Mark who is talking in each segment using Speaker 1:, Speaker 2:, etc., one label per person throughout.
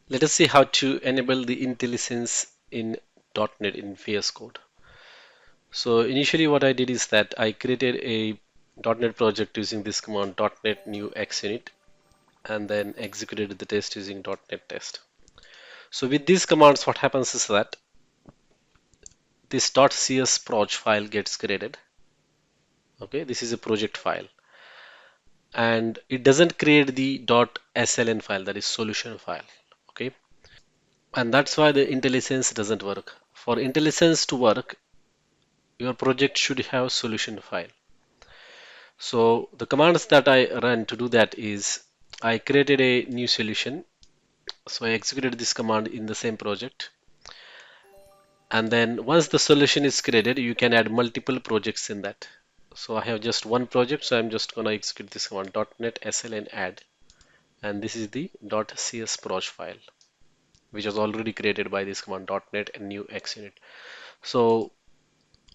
Speaker 1: Let us see how to enable the IntelliSense in .NET in VS Code. So initially what I did is that I created a .NET project using this command .NET new xunit and then executed the test using .NET test. So with these commands what happens is that this .cs proj file gets created. Okay, this is a project file and it doesn't create the .sln file, that is solution file. Okay, and that's why the IntelliSense doesn't work. For IntelliSense to work, your project should have solution file. So the commands that I ran to do that is I created a new solution. So I executed this command in the same project. And then once the solution is created, you can add multiple projects in that. So I have just one project, so I'm just gonna execute this command .NET sln add, and this is the .csproj file, which was already created by this command .NET and new xunit. So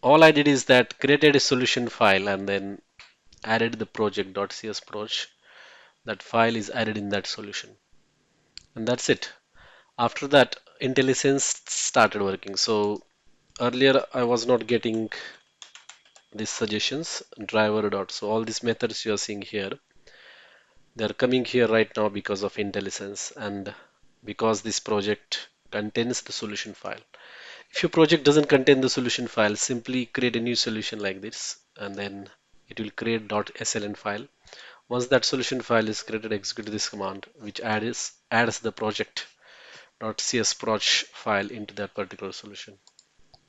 Speaker 1: all I did is that created a solution file and then added the project .csproj. That file is added in that solution, and that's it. After that, IntelliSense started working. So earlier I was not getting these suggestions driver dot. So all these methods you are seeing here, they are coming here right now because of IntelliSense and because this project contains the solution file. If your project doesn't contain the solution file, simply create a new solution like this and then it will create .sln file. Once that solution file is created, execute this command which adds the project .csproj file into that particular solution,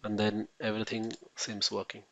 Speaker 1: and then everything seems working.